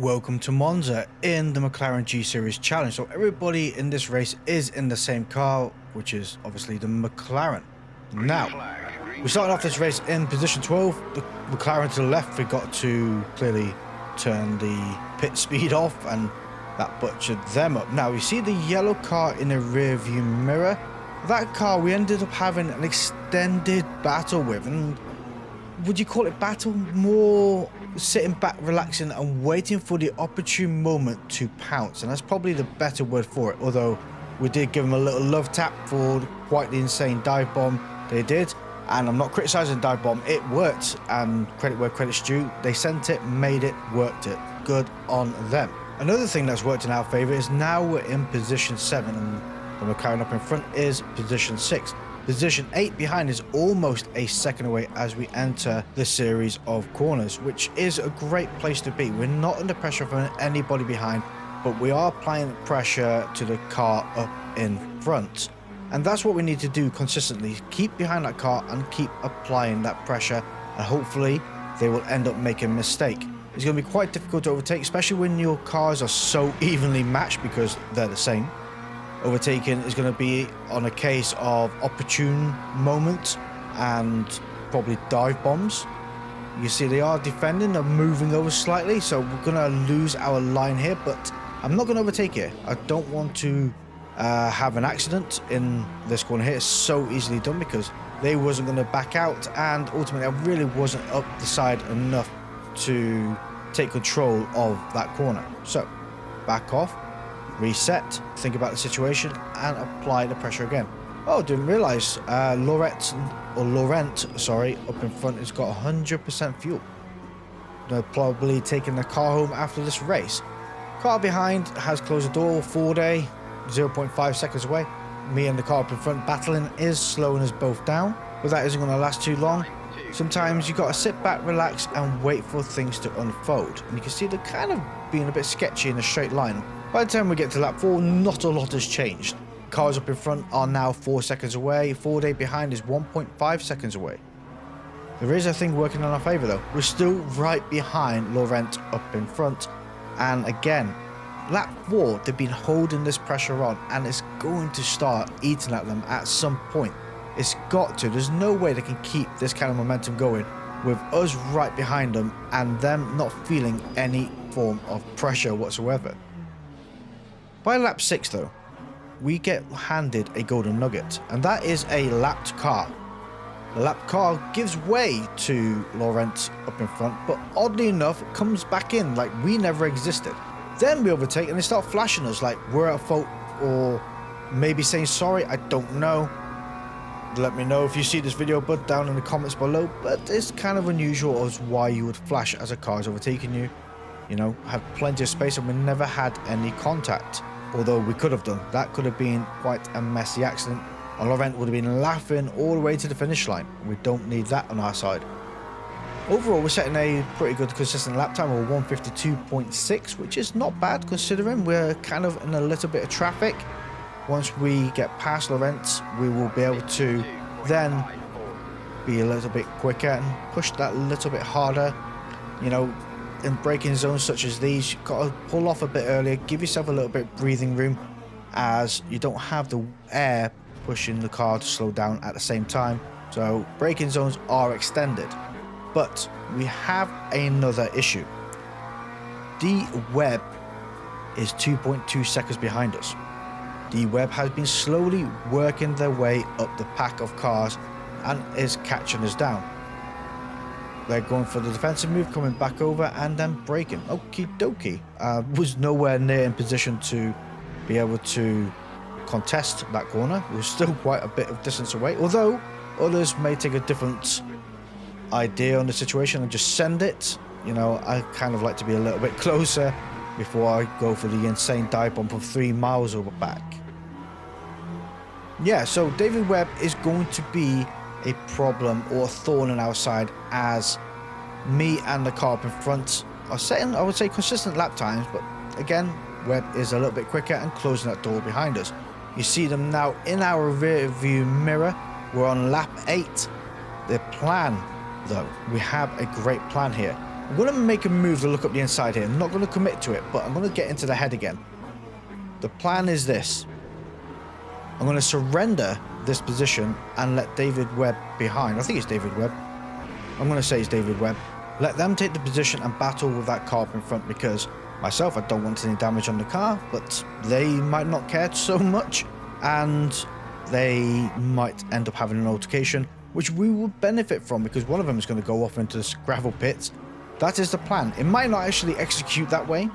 Welcome to Monza in the McLaren G Series Challenge. So everybody in this race is in the same car, which is obviously the McLaren. Now, we started off this race in position 12. The McLaren to the left forgot to clearly turn the pit speed off, and that butchered them up. Now, you see the yellow car in the rear view mirror. That car we ended up having an extended battle with, and would you call it battle? More sitting back, relaxing and waiting for the opportune moment to pounce, and that's probably the better word for it. Although we did give them a little love tap for quite the insane dive bomb they did, and I'm not criticizing dive bomb, it worked, and credit where credit's due. They sent it, made it, worked it. Good on them. Another thing that's worked in our favor is now we're in position 7 and the McLaren up in front is position 6. Position 8 behind is almost a second away as we enter the series of corners, which is a great place to be. We're not under pressure from anybody behind, but we are applying pressure to the car up in front. And that's what we need to do consistently. Keep behind that car and keep applying that pressure, and hopefully they will end up making a mistake. It's going to be quite difficult to overtake, especially when your cars are so evenly matched because they're the same. Overtaking is going to be on a case of opportune moments and probably dive bombs. You see they are defending, they're moving over slightly, so we're going to lose our line here, but I'm not going to overtake it. I don't want to have an accident in this corner here. It's so easily done because they wasn't going to back out, and ultimately I really wasn't up the side enough to take control of that corner. So back off, reset, think about the situation and apply the pressure again. Oh, didn't realize Laurent up in front has got 100% fuel. They're probably taking the car home after this race. Car behind has closed the door. 4-day 0.5 seconds away. Me and the car up in front battling is slowing us both down, but that isn't going to last too long. Sometimes you got to sit back, relax and wait for things to unfold, and you can see they're kind of being a bit sketchy in a straight line. By the time we get to lap 4, not a lot has changed. Cars up in front are now 4 seconds away. 4-day behind is 1.5 seconds away. There is a thing working in our favour though. We're still right behind Laurent up in front. And again, lap 4, they've been holding this pressure on, and it's going to start eating at them at some point. It's got to. There's no way they can keep this kind of momentum going with us right behind them and them not feeling any form of pressure whatsoever. By lap 6 though, we get handed a golden nugget, and that is a lapped car. The lapped car gives way to Laurent up in front, but oddly enough comes back in like we never existed. Then we overtake and they start flashing us like we're at fault, or maybe saying sorry, I don't know. Let me know if you see this video bud down in the comments below, but it's kind of unusual as why you would flash as a car is overtaking you. You know, have plenty of space and we never had any contact. Although we could have done. That could have been quite a messy accident, and Laurent would have been laughing all the way to the finish line. We don't need that on our side. Overall, we're setting a pretty good consistent lap time of 152.6, which is not bad considering we're kind of in a little bit of traffic. Once we get past Laurent, we will be able to then be a little bit quicker and push that a little bit harder. You know, in braking zones such as these, you've got to pull off a bit earlier, give yourself a little bit of breathing room, as you don't have the air pushing the car to slow down at the same time. So braking zones are extended. But we have another issue. D-Web is 2.2 seconds behind us. D-Web has been slowly working their way up the pack of cars and is catching us down. They're going for the defensive move, coming back over and then braking. Okie dokie. Was nowhere near in position to be able to contest that corner. We're still quite a bit of distance away, although others may take a different idea on the situation and just send it. You know, I kind of like to be a little bit closer before I go for the insane dive bomb of 3 miles over back. Yeah, so David Webb is going to be a problem or a thorn in our side, as me and the car up in front are setting, I would say, consistent lap times, but again, Webb is a little bit quicker and closing that door behind us. You see them now in our rear view mirror. We're on lap 8. The plan though, we have a great plan here. I'm going to make a move to look up the inside here. I'm not going to commit to it, but I'm going to get into the head again. The plan is this. I'm going to surrender this position and let David Webb behind. I think it's David Webb. I'm going to say it's David Webb. Let them take the position and battle with that car up in front, because myself, I don't want any damage on the car, but they might not care so much, and they might end up having an altercation, which we will benefit from, because one of them is going to go off into the gravel pits. That is the plan. It might not actually execute that way,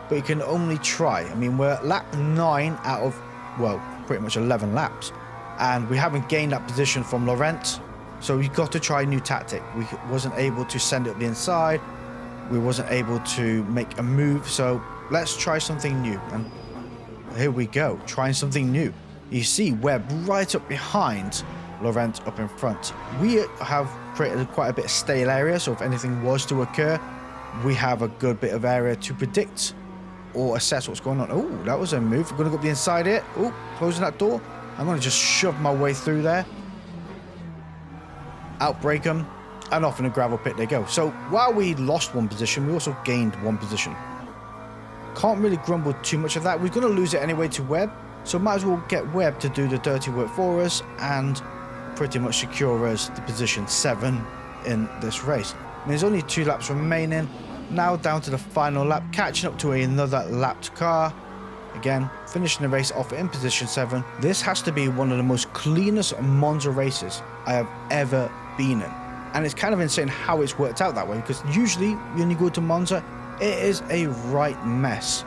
but you can only try. I mean, we're at lap 9 out of, well, pretty much 11 laps, and we haven't gained that position from Laurent, so we've got to try a new tactic. We wasn't able to send it up the inside. We wasn't able to make a move, so let's try something new. And here we go, trying something new. You see Webb right up behind Laurent up in front. We have created quite a bit of stale area, so if anything was to occur, we have a good bit of area to predict or assess what's going on. Oh, that was a move. We're going to go up the inside here. Oh, closing that door. I'm going to just shove my way through there. Outbrake them, and off in a gravel pit they go. So while we lost one position, we also gained one position. Can't really grumble too much of that. We're going to lose it anyway to Webb, so might as well get Webb to do the dirty work for us and pretty much secure us the position 7 in this race. I mean, there's only 2 laps remaining. Now down to the final lap, catching up to another lapped car. Again, finishing the race off in position 7. This has to be one of the most cleanest Monza races I have ever been in. And it's kind of insane how it's worked out that way, because usually when you go to Monza, it is a right mess.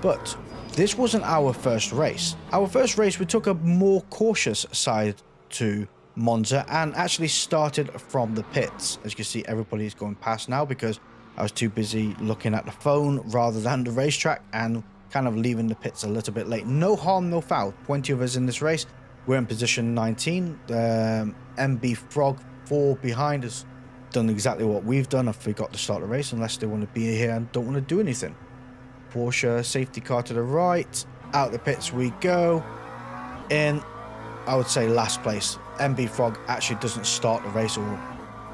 But this wasn't our first race. Our first race, we took a more cautious side to Monza and actually started from the pits. As you can see, everybody's going past now because I was too busy looking at the phone rather than the racetrack and kind of leaving the pits a little bit late. No harm, no foul. 20 of us in this race. We're in position 19. MB Frog 4 behind us done exactly what we've done. I forgot to start the race unless they want to be here and don't want to do anything. Porsche safety car to the right. Out the pits we go. In, I would say, last place. MB Frog actually doesn't start the race or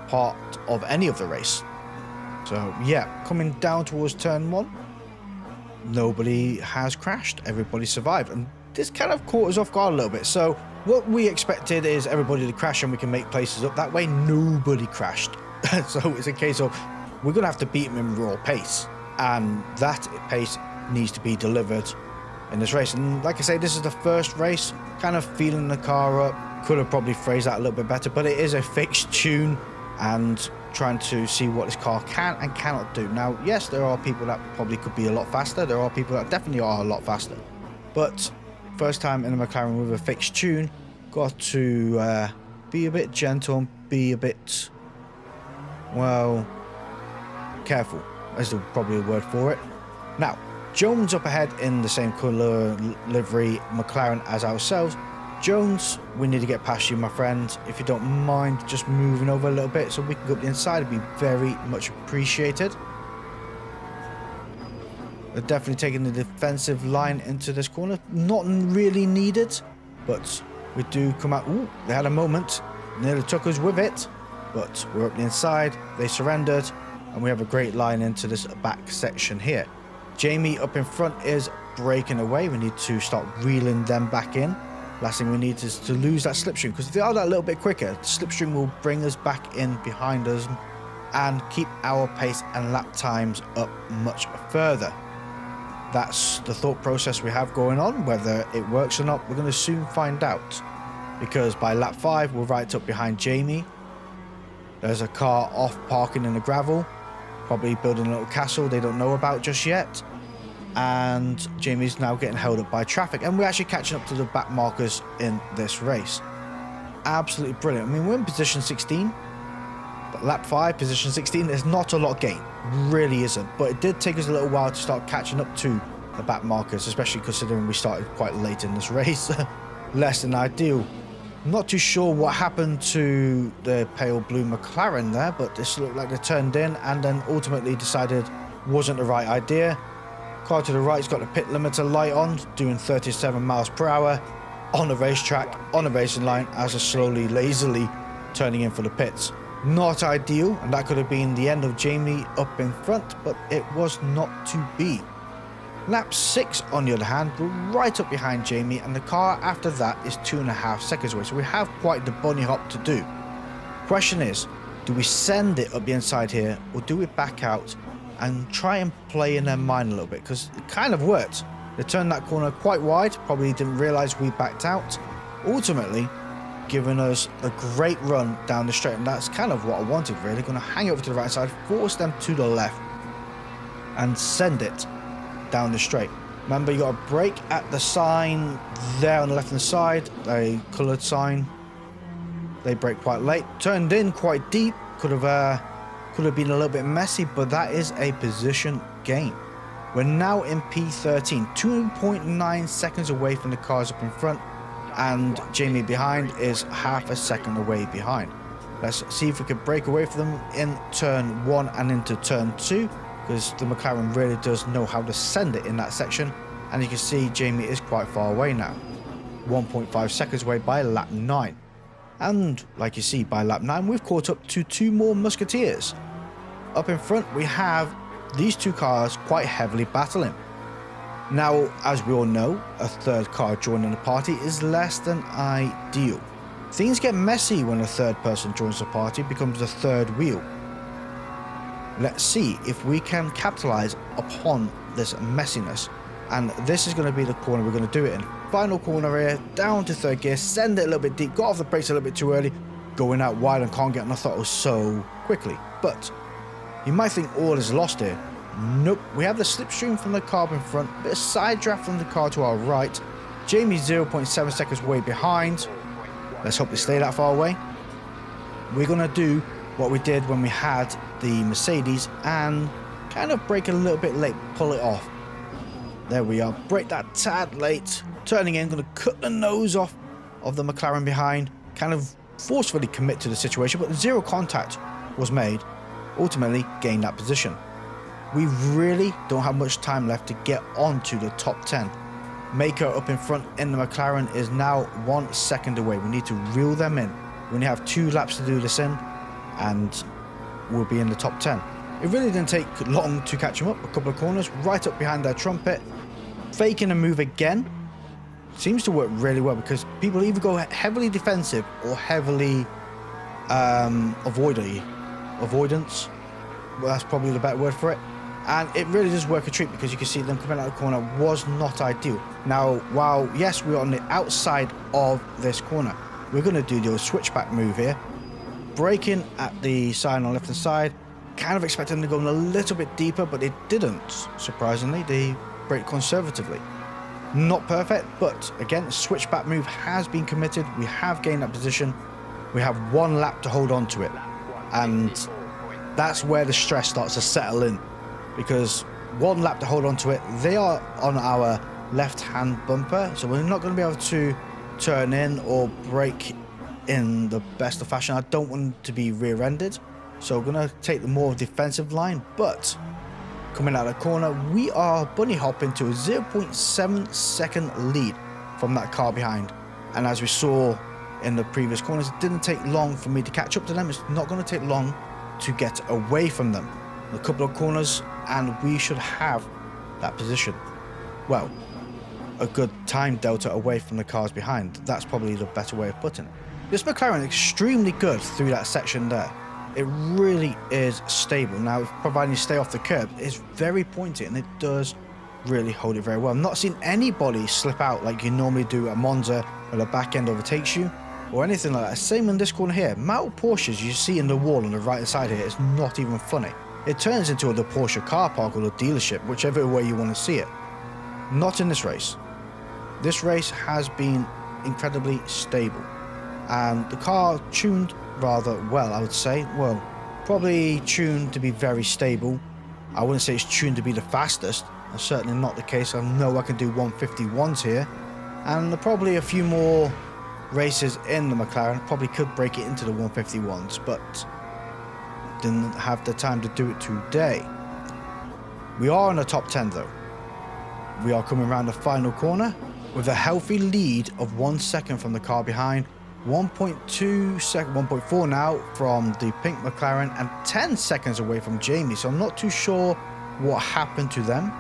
part of any of the race. So yeah, coming down towards turn 1. Nobody has crashed. Everybody survived. And this kind of caught us off guard a little bit. So what we expected is everybody to crash and we can make places up that way. Nobody crashed. So it's a case of we're going to have to beat them in raw pace. And that pace needs to be delivered in this race. And like I say, this is the first race. Kind of feeling the car up. Could have probably phrased that a little bit better. But it is a fixed tune. And trying to see what this car can and cannot do. Now, yes, there are people that probably could be a lot faster. There are people that definitely are a lot faster. But first time in a McLaren with a fixed tune, got to be a bit gentle and be a bit, well, careful, is probably a word for it. Now, Jones up ahead in the same colour livery McLaren as ourselves. Jones, we need to get past you, my friend. If you don't mind just moving over a little bit so we can go up the inside, it'd be very much appreciated. They're definitely taking the defensive line into this corner. Not really needed, but we do come out. Ooh, they had a moment. Nearly took us with it, but we're up the inside. They surrendered, and we have a great line into this back section here. Jamie up in front is breaking away. We need to start reeling them back in. Last thing we need is to lose that slipstream, because if they are that little bit quicker, the slipstream will bring us back in behind us and keep our pace and lap times up much further. That's the thought process we have going on. Whether it works or not, we're going to soon find out, because by lap 5 we're right up behind Jamie. There's a car off parking in the gravel, probably building a little castle they don't know about just yet. And Jamie's now getting held up by traffic, and we're actually catching up to the back markers in this race. Absolutely brilliant. I mean, we're in position 16, but lap 5, position 16, there's not a lot gain, really isn't. But it did take us a little while to start catching up to the back markers, especially considering we started quite late in this race. Less than ideal. Not too sure what happened to the pale blue McLaren there, but this looked like they turned in and then ultimately decided wasn't the right idea. Car to the right's got the pit limiter light on, doing 37 miles per hour on the racetrack, on the racing line, as they're slowly, lazily turning in for the pits. Not ideal, and that could have been the end of Jamie up in front, but it was not to be. Lap 6 on the other hand, we're right up behind Jamie, and the car after that is 2.5 seconds away, so we have quite the bunny hop to do. Question is, do we send it up the inside here, or do we back out and try and play in their mind a little bit? Because it kind of worked. They turned that corner quite wide, probably didn't realise we backed out, ultimately giving us a great run down the straight, and that's kind of what I wanted really. Going to hang it over to the right side, force them to the left and send it down the straight. Remember, you got to brake at the sign there on the left hand side, a coloured sign. They brake quite late, turned in quite deep, could have been a little bit messy, but that is a position gain. We're now in P13, 2.9 seconds away from the cars up in front, and Jamie behind is half a second away behind. Let's see if we can break away from them in turn 1 and into turn 2, because the McLaren really does know how to send it in that section, and you can see Jamie is quite far away now, 1.5 seconds away by lap 9. And like you see, by lap 9 we've caught up to 2 more Musketeers. Up in front we have these 2 cars quite heavily battling. Now, as we all know, a third car joining the party is less than ideal. Things get messy when a third person joins the party, becomes the third wheel. Let's see if we can capitalize upon this messiness. And this is going to be the corner we're going to do it in. Final corner here, down to third gear, send it a little bit deep, got off the brakes a little bit too early, going out wide and can't get on the throttle so quickly. But you might think all is lost here. Nope, we have the slipstream from the car in front, a bit of side draft from the car to our right. Jamie's 0.7 seconds way behind. Let's hope they stay that far away. We're going to do what we did when we had the Mercedes and kind of brake a little bit late, pull it off. There we are, brake that tad late, turning in, going to cut the nose off of the McLaren behind, kind of forcefully commit to the situation, but zero contact was made, ultimately gained that position. We really don't have much time left to get onto the top 10. Maker up in front in the McLaren is now 1 second away. We need to reel them in. We only have 2 laps to do this in, and we'll be in the top 10. It really didn't take long to catch them up. A couple of corners, right up behind their trumpet, faking a move again. Seems to work really well because people either go heavily defensive or heavily avoidance. Well, that's probably the better word for it. And it really does work a treat because you can see them coming out of the corner was not ideal. Now, while yes, we're on the outside of this corner, we're going to do the old switchback move here. Braking at the sign on the left hand side. Kind of expecting them to go in a little bit deeper, but they didn't. Surprisingly, they braked conservatively. Not perfect, but again, the switchback move has been committed. We have gained that position. We have 1 lap to hold on to it. And that's where the stress starts to settle in. Because 1 lap to hold on to it, they are on our left-hand bumper, so we're not going to be able to turn in or brake in the best of fashion. I don't want to be rear-ended, so we're going to take the more defensive line, but coming out of the corner, we are bunny hopping to a 0.7 second lead from that car behind. And as we saw in the previous corners, it didn't take long for me to catch up to them. It's not going to take long to get away from them. A couple of corners and we should have that position. Well, a good time delta away from the cars behind. That's probably the better way of putting it. This McLaren is extremely good through that section there. It really is stable. Now, providing you stay off the curb, it's very pointy and it does really hold it very well. I've not seen anybody slip out like you normally do at Monza where the back end overtakes you or anything like that. Same in this corner here. Amount of Porsches you see in the wall on the right side here is not even funny. It turns into the Porsche car park or the dealership, whichever way you want to see it. Not in this race. This race has been incredibly stable. And the car tuned rather well, I would say. Well, probably tuned to be very stable. I wouldn't say it's tuned to be the fastest. That's certainly not the case. I know I can do 151s here. And probably a few more races in the McLaren. Probably could break it into the 151s, but didn't have the time to do it today. We are in the top 10 though. We are coming around the final corner with a healthy lead of 1 second from the car behind. 1.4 now from the pink McLaren, and 10 seconds away from Jamie. So I'm not too sure what happened to them.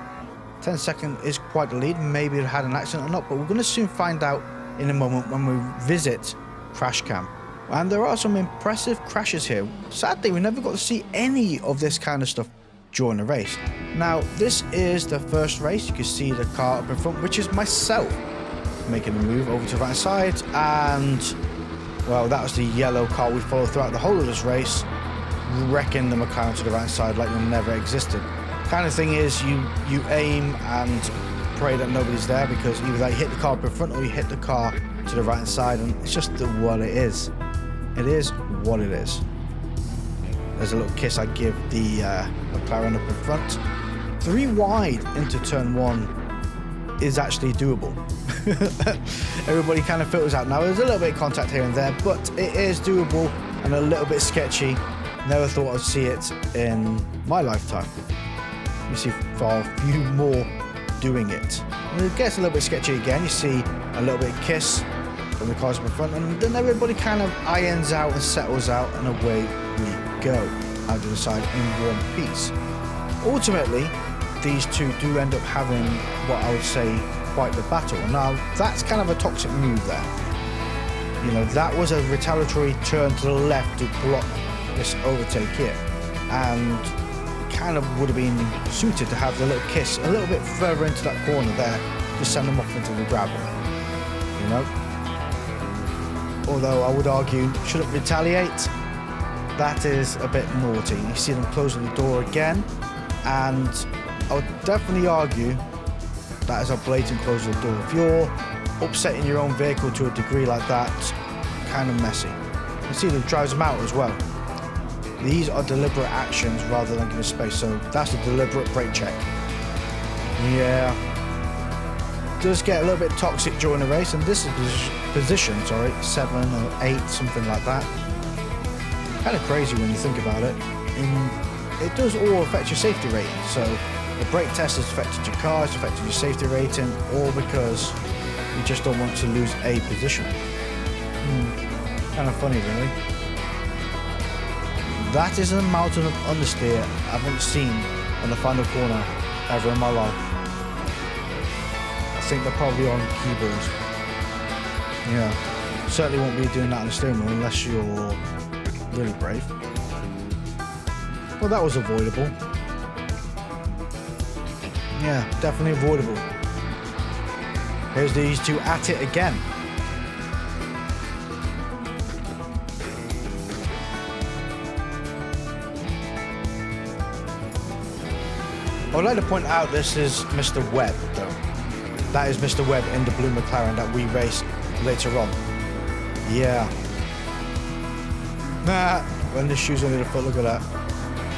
10 seconds is quite a lead. Maybe it had an accident or not, but we're going to soon find out in a moment when we visit Crash Cam. And there are some impressive crashes here. Sadly, we never got to see any of this kind of stuff during the race. Now, this is the first race. You can see the car up in front, which is myself, making a move over to the right side. And, well, that was the yellow car we followed throughout the whole of this race, wrecking the McLaren to the right side like it never existed. Kind of thing is, you aim and pray that nobody's there, because either you hit the car up in front or you hit the car to the right side, and it's just what it is. It is what it is. There's a little kiss I give the McLaren up in front. 3 wide into turn 1 is actually doable. Everybody kind of filters out. Now, there's a little bit of contact here and there, but it is doable and a little bit sketchy. Never thought I'd see it in my lifetime. You see far few more doing it. And it gets a little bit sketchy again. You see a little bit of kiss from the cars in front, and then everybody kind of irons out and settles out, and away we go out to the side in one piece. Ultimately, these two do end up having what I would say quite the battle. Now, that's kind of a toxic move there. You know, that was a retaliatory turn to the left to block this overtake here, and kind of would have been suited to have the little kiss a little bit further into that corner there to send them off into the gravel, you know. Although I would argue, shouldn't retaliate. That is a bit naughty. You see them closing the door again, and I would definitely argue that is a blatant close of the door. If you're upsetting your own vehicle to a degree like that, kind of messy. You see them drives them out as well. These are deliberate actions rather than giving space, so that's a deliberate brake check. Yeah. Does get a little bit toxic during the race, and this is position, 7 or 8, something like that. Kind of crazy when you think about it. It does all affect your safety rating, so the brake test has affected your car, it's affected your safety rating, all because you just don't want to lose a position. Kind of funny, really. That is a mountain of understeer I haven't seen on the final corner ever in my life. I think they're probably on keyboards. Yeah, certainly won't be doing that on the steering wheel unless you're really brave. Well, that was avoidable. Yeah, definitely avoidable. Here's these two at it again. I would like to point out this is Mr. Webb, though. That is Mr. Webb in the blue McLaren that we raced later on. Yeah. When the shoes under the foot, look at that.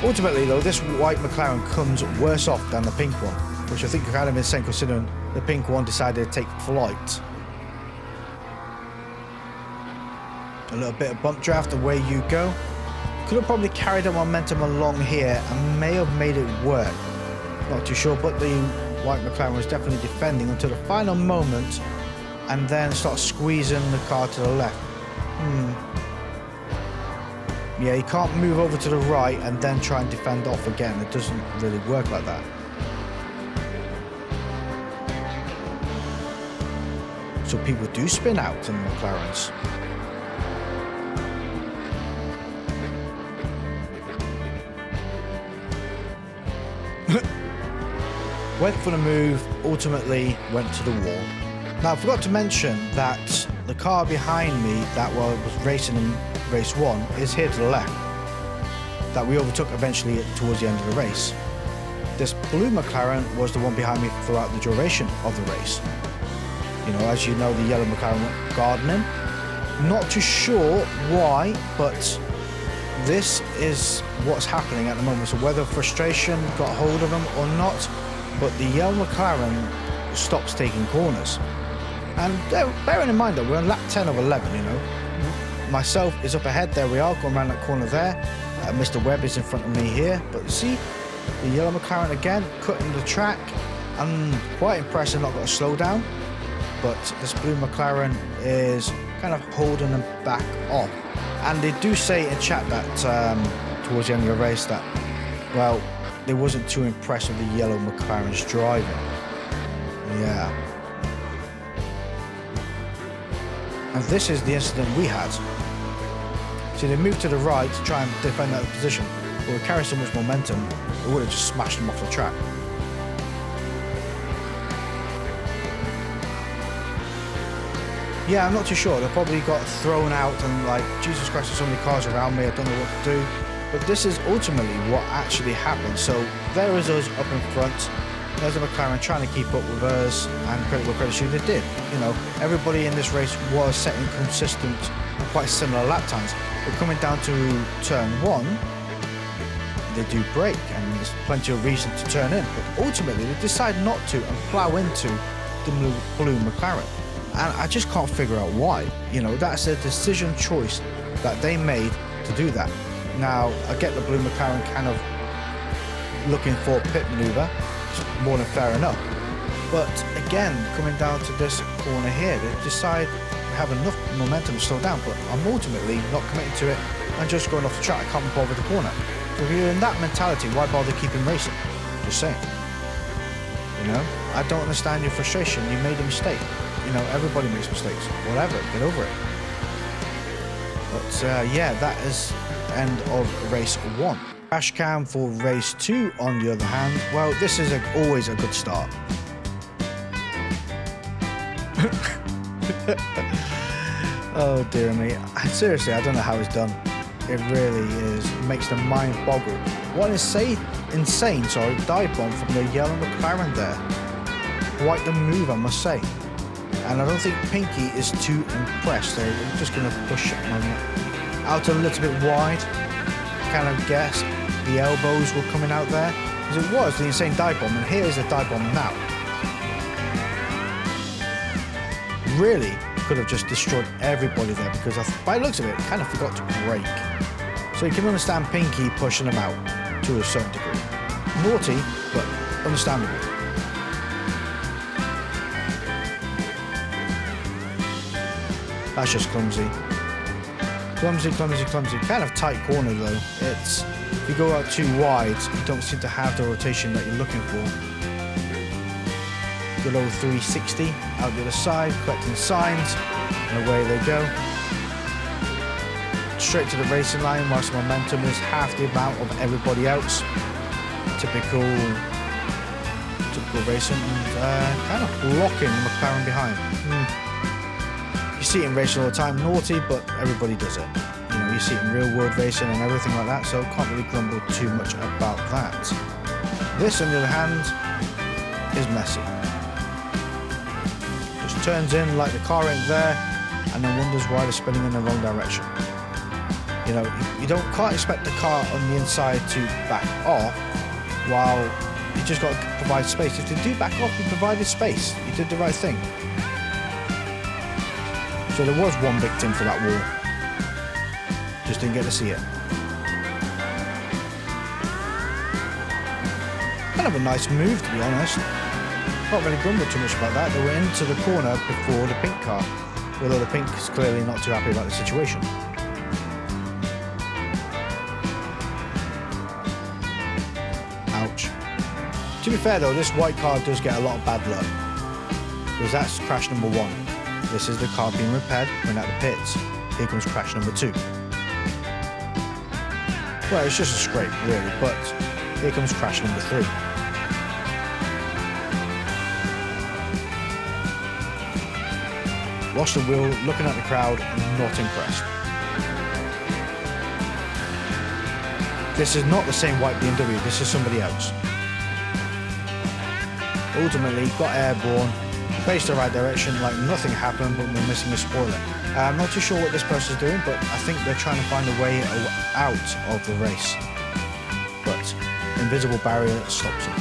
Ultimately, though, this white McLaren comes worse off than the pink one, which I think kind of insane considering the pink one decided to take flight. A little bit of bump draft, away you go. Could have probably carried the momentum along here and may have made it work. Not too sure, but the white McLaren was definitely defending until the final moment, and then start squeezing the car to the left. Yeah, you can't move over to the right and then try and defend off again. It doesn't really work like that. So people do spin out in the McLarens. Went for the move, ultimately went to the wall. Now, I forgot to mention that the car behind me that was racing in race 1 is here to the left, that we overtook eventually towards the end of the race. This blue McLaren was the one behind me throughout the duration of the race. You know, as you know, the yellow McLaren went gardening. Not too sure why, but this is what's happening at the moment. So whether frustration got hold of him or not, but the yellow McLaren stops taking corners. And bearing in mind that we're on lap 10 of 11, you know. Myself is up ahead, there we are, going around that corner there. Mr. Webb is in front of me here, but see, the yellow McLaren again, cutting the track. I'm quite impressed I've not got a slowdown, but this blue McLaren is kind of holding them back off. And they do say in chat that towards the end of the race that, well, they wasn't too impressed with the yellow McLaren's driving. Yeah. And this is the incident we had. See, they moved to the right to try and defend that position, but we carried so much momentum, it would have just smashed them off the track. Yeah, I'm not too sure. They probably got thrown out and like, Jesus Christ, there's so many cars around me, I don't know what to do. But this is ultimately what actually happened. So there is us up in front. There's a McLaren trying to keep up with us, and credit where credit due, they did. You know, everybody in this race was setting consistent and quite similar lap times. But coming down to turn 1, they do brake, and there's plenty of reason to turn in. But ultimately, they decide not to and plough into the blue McLaren. And I just can't figure out why. You know, that's a decision choice that they made to do that. Now, I get the blue McLaren kind of looking for a pit manoeuvre, more than fair enough. But again, coming down to this corner here, they decide we have enough momentum to slow down, but I'm ultimately not committing to it and just going off the track. I can't be bothered the corner. So if you're in that mentality, why bother keeping racing? Just saying. You know, I don't understand your frustration. You made a mistake. You know, everybody makes mistakes. Whatever, get over it. But yeah, that is end of race 1. Crash cam for race 2, on the other hand, well, this is always a good start. Oh dear me, seriously, I don't know how it's done. It really is, it makes the mind boggle. What an insane dive bomb from the yellow McLaren there. Quite the move, I must say. And I don't think Pinky is too impressed. They're just going to push out a little bit wide. Kind of guess the elbows were coming out there, because it was the insane dive bomb, and here is the dive bomb now. Really could have just destroyed everybody there, because by the looks of it, kind of forgot to brake. So you can understand Pinky pushing them out to a certain degree. Naughty, but understandable. That's just clumsy. Clumsy. Kind of tight corner though. It's, if you go out too wide, you don't seem to have the rotation that you're looking for. Good old 360 out the other side, collecting signs, and away they go. Straight to the racing line, whilst the momentum is half the amount of everybody else. Typical racing, and kind of blocking the McLaren behind. You see it in racing all the time, naughty, but everybody does it. You know, you see it in real world racing and everything like that, so can't really grumble too much about that. This, on the other hand, is messy. Just turns in like the car ain't there, and then wonders why they're spinning in the wrong direction. You know, can't expect the car on the inside to back off, while you just got to provide space. If they do back off, you provided space. You did the right thing. So there was one victim for that wall. Just didn't get to see it. Kind of a nice move, to be honest. Not really grumbled too much about that. They were into the corner before the pink car, although the pink is clearly not too happy about the situation. Ouch. To be fair though, this white car does get a lot of bad luck, because that's crash number 1. This is the car being repaired, going out the pits. Here comes crash number 2. Well, it's just a scrape, really, but here comes crash number 3. Lost the wheel, looking at the crowd, not impressed. This is not the same white BMW, this is somebody else. Ultimately, got airborne, faced the right direction like nothing happened, but we're missing a spoiler. I'm not too sure what this person's doing, but I think they're trying to find a way out of the race. But invisible barrier stops them.